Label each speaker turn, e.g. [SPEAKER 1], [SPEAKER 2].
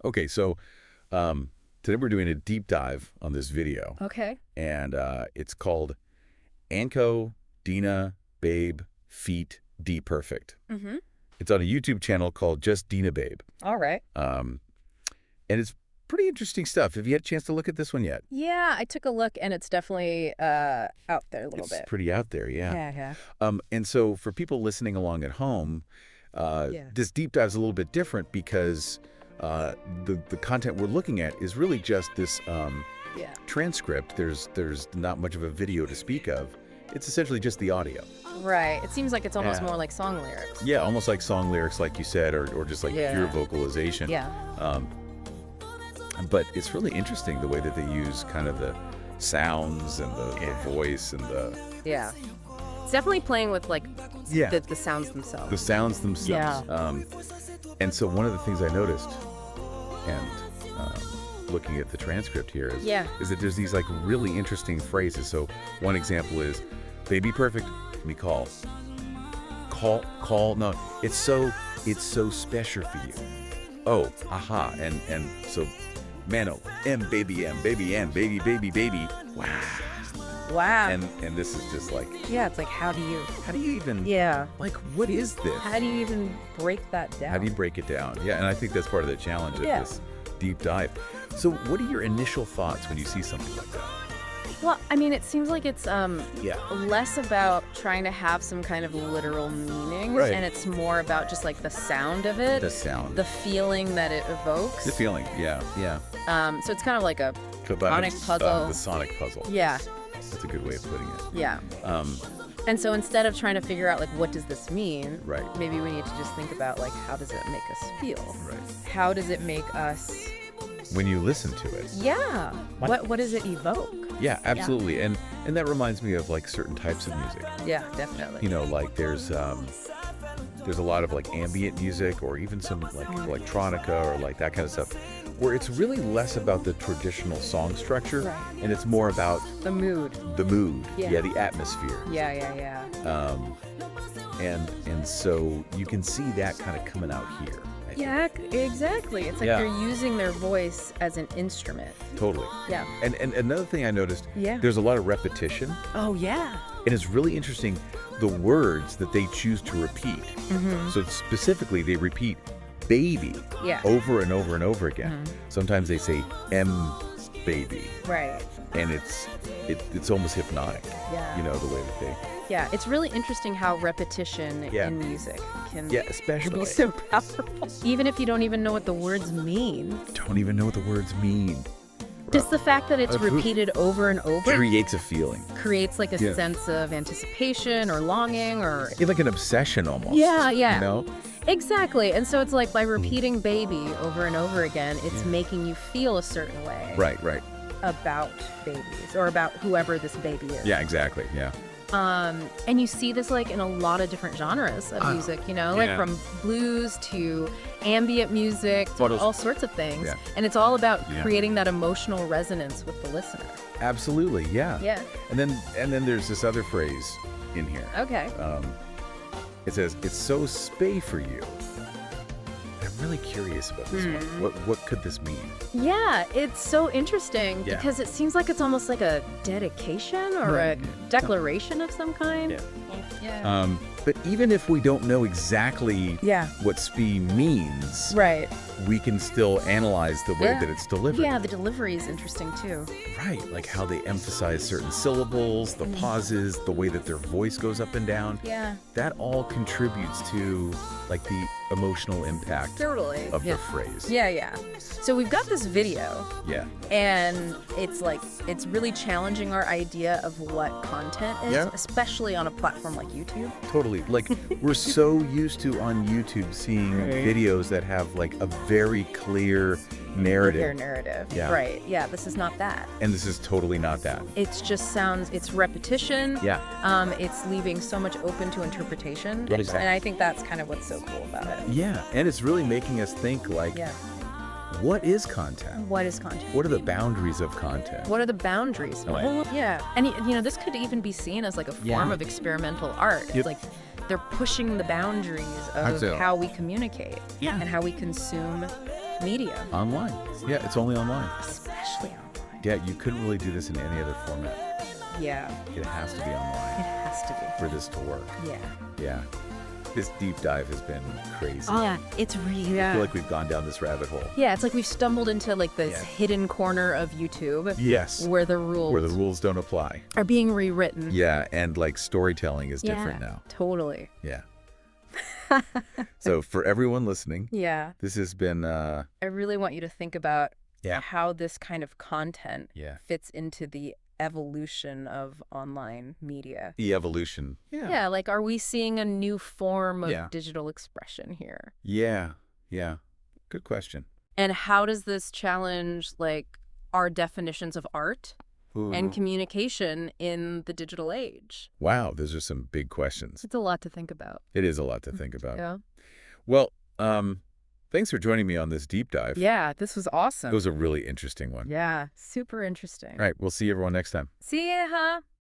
[SPEAKER 1] Okay, so today we're doing a deep dive on this video.
[SPEAKER 2] Okay.
[SPEAKER 1] And it's called ANKO, Dena Babe Feet D-Perfect.
[SPEAKER 2] Mm-hmm.
[SPEAKER 1] It's on a YouTube channel called just Dena Babe.
[SPEAKER 2] All right.
[SPEAKER 1] And it's pretty interesting stuff. Have you had a chance to look at this one yet?
[SPEAKER 2] Yeah, I took a look, and it's definitely out there a little bit.
[SPEAKER 1] It's pretty out there, yeah.
[SPEAKER 2] Yeah.
[SPEAKER 1] And so for people listening along at home, this deep dive is a little bit different because the content we're looking at is really just this transcript. There's not much of a video to speak of. It's essentially just the audio.
[SPEAKER 2] Right. It seems like it's almost more like song lyrics.
[SPEAKER 1] Yeah, almost like song lyrics, like you said, or just like pure vocalization.
[SPEAKER 2] Yeah.
[SPEAKER 1] But it's really interesting the way that they use kind of the sounds and the voice and the...
[SPEAKER 2] Yeah. It's definitely playing with, like, the sounds themselves.
[SPEAKER 1] The sounds themselves.
[SPEAKER 2] Yeah.
[SPEAKER 1] And so one of the things I noticed, and looking at the transcript here, is that there's these, like, really interesting phrases. So one example is, baby perfect, give me call. Call, no, it's so special for you. Oh, aha, and so... Mano, baby, baby.
[SPEAKER 2] Wow.
[SPEAKER 1] And this is just like...
[SPEAKER 2] Yeah, it's like, how do you
[SPEAKER 1] even...
[SPEAKER 2] Yeah.
[SPEAKER 1] Like, what is this?
[SPEAKER 2] How do you even break that down?
[SPEAKER 1] How do you break it down? Yeah, and I think that's part of the challenge of this deep dive. So what are your initial thoughts when you see something like that?
[SPEAKER 2] Well, I mean, it seems like it's less about trying to have some kind of literal meaning, and it's more about just like the sound of it.
[SPEAKER 1] The sound.
[SPEAKER 2] The feeling that it evokes.
[SPEAKER 1] The feeling, yeah.
[SPEAKER 2] So it's kind of like a sonic puzzle.
[SPEAKER 1] The sonic puzzle.
[SPEAKER 2] Yeah.
[SPEAKER 1] That's a good way of putting it.
[SPEAKER 2] Yeah. And so instead of trying to figure out, like, what does this mean?
[SPEAKER 1] Right.
[SPEAKER 2] Maybe we need to just think about, like, how does it make us feel?
[SPEAKER 1] Right.
[SPEAKER 2] How does it make us...
[SPEAKER 1] When you listen to it.
[SPEAKER 2] Yeah. What does it evoke?
[SPEAKER 1] Yeah, absolutely. And that reminds me of, like, certain types of music.
[SPEAKER 2] Yeah, definitely.
[SPEAKER 1] You know, like there's a lot of, like, ambient music or even some, like, electronica or, like, that kind of stuff, where it's really less about the traditional song structure, and it's more about...
[SPEAKER 2] The mood.
[SPEAKER 1] Yeah, the atmosphere.
[SPEAKER 2] Yeah.
[SPEAKER 1] And so you can see that kind of coming out here.
[SPEAKER 2] Yeah, exactly. It's like they're using their voice as an instrument.
[SPEAKER 1] Totally.
[SPEAKER 2] Yeah.
[SPEAKER 1] And another thing I noticed, there's a lot of repetition.
[SPEAKER 2] Oh, yeah.
[SPEAKER 1] And it's really interesting, the words that they choose to repeat.
[SPEAKER 2] Mm-hmm.
[SPEAKER 1] So specifically, they repeat baby over and over and over again.
[SPEAKER 2] Mm-hmm.
[SPEAKER 1] Sometimes they say baby.
[SPEAKER 2] Right.
[SPEAKER 1] And it's almost hypnotic.
[SPEAKER 2] Yeah.
[SPEAKER 1] You know, the way that they...
[SPEAKER 2] Yeah, it's really interesting how repetition in music can
[SPEAKER 1] especially
[SPEAKER 2] be so powerful. Even if you don't even know what the words mean.
[SPEAKER 1] Don't even know what the words mean.
[SPEAKER 2] Just the fact that it's repeated over and over
[SPEAKER 1] creates a feeling.
[SPEAKER 2] Creates like a sense of anticipation or longing or...
[SPEAKER 1] It's like an obsession almost.
[SPEAKER 2] Yeah.
[SPEAKER 1] You know?
[SPEAKER 2] Exactly. And so it's like by repeating baby over and over again, it's making you feel a certain way.
[SPEAKER 1] Right.
[SPEAKER 2] About babies or about whoever this baby is.
[SPEAKER 1] Yeah, exactly. Yeah.
[SPEAKER 2] And you see this like in a lot of different genres of music, you know, like from blues to ambient music to all sorts of things. Yeah. And it's all about creating that emotional resonance with the listener.
[SPEAKER 1] Absolutely, yeah.
[SPEAKER 2] Yeah.
[SPEAKER 1] And then there's this other phrase in here.
[SPEAKER 2] Okay.
[SPEAKER 1] It says, "It's so spay for you." I'm really curious about this one. What could this mean?
[SPEAKER 2] Yeah, it's so interesting because it seems like it's almost like a dedication or a declaration of some kind.
[SPEAKER 1] Yeah. But even if we don't know exactly what spee means, we can still analyze the way that it's delivered.
[SPEAKER 2] Yeah, the delivery is interesting too.
[SPEAKER 1] Right, like how they emphasize certain syllables, the pauses, the way that their voice goes up and down.
[SPEAKER 2] Yeah.
[SPEAKER 1] That all contributes to like the emotional impact of the phrase.
[SPEAKER 2] Yeah. So we've got this video.
[SPEAKER 1] Yeah.
[SPEAKER 2] And it's really challenging our idea of what content is, especially on a platform like YouTube.
[SPEAKER 1] Totally. Like we're so used to on YouTube seeing videos that have like a very clear narrative.
[SPEAKER 2] Their narrative.
[SPEAKER 1] Yeah.
[SPEAKER 2] Right. Yeah, this is not that.
[SPEAKER 1] And this is totally not that.
[SPEAKER 2] It's just it's repetition.
[SPEAKER 1] Yeah.
[SPEAKER 2] It's leaving so much open to interpretation.
[SPEAKER 1] Yeah, exactly.
[SPEAKER 2] And I think that's kind of what's so cool about it.
[SPEAKER 1] Yeah. And it's really making us think like, what is content?
[SPEAKER 2] What is content?
[SPEAKER 1] What are the boundaries of content?
[SPEAKER 2] What are the boundaries? Yeah. And this could even be seen as like a form of experimental art. It's like they're pushing the boundaries of how we communicate and how we consume media.
[SPEAKER 1] Online. Yeah, it's only online.
[SPEAKER 2] Especially online.
[SPEAKER 1] Yeah, you couldn't really do this in any other format.
[SPEAKER 2] Yeah.
[SPEAKER 1] It has to be online.
[SPEAKER 2] It has to be.
[SPEAKER 1] For this to work.
[SPEAKER 2] Yeah.
[SPEAKER 1] Yeah. This deep dive has been crazy.
[SPEAKER 2] Oh, yeah. It's really...
[SPEAKER 1] I feel like we've gone down this rabbit hole.
[SPEAKER 2] Yeah, it's like we've stumbled into like this hidden corner of YouTube.
[SPEAKER 1] Yes.
[SPEAKER 2] Where the rules
[SPEAKER 1] don't apply.
[SPEAKER 2] Are being rewritten.
[SPEAKER 1] Yeah, and like storytelling is different now.
[SPEAKER 2] Totally.
[SPEAKER 1] Yeah. So for everyone listening, this has been...
[SPEAKER 2] I really want you to think about how this kind of content fits into the evolution of online media.
[SPEAKER 1] Evolution.
[SPEAKER 2] Yeah, like are we seeing a new form of digital expression here?
[SPEAKER 1] Yeah. Good question.
[SPEAKER 2] And how does this challenge like our definitions of art and communication in the digital age?
[SPEAKER 1] Wow, those are some big questions.
[SPEAKER 2] It's a lot to think about.
[SPEAKER 1] It is a lot to think about.
[SPEAKER 2] Yeah.
[SPEAKER 1] Well, thanks for joining me on this deep dive.
[SPEAKER 2] Yeah, this was awesome.
[SPEAKER 1] It was a really interesting one.
[SPEAKER 2] Yeah, super interesting.
[SPEAKER 1] All right, we'll see everyone next time.
[SPEAKER 2] See ya, huh?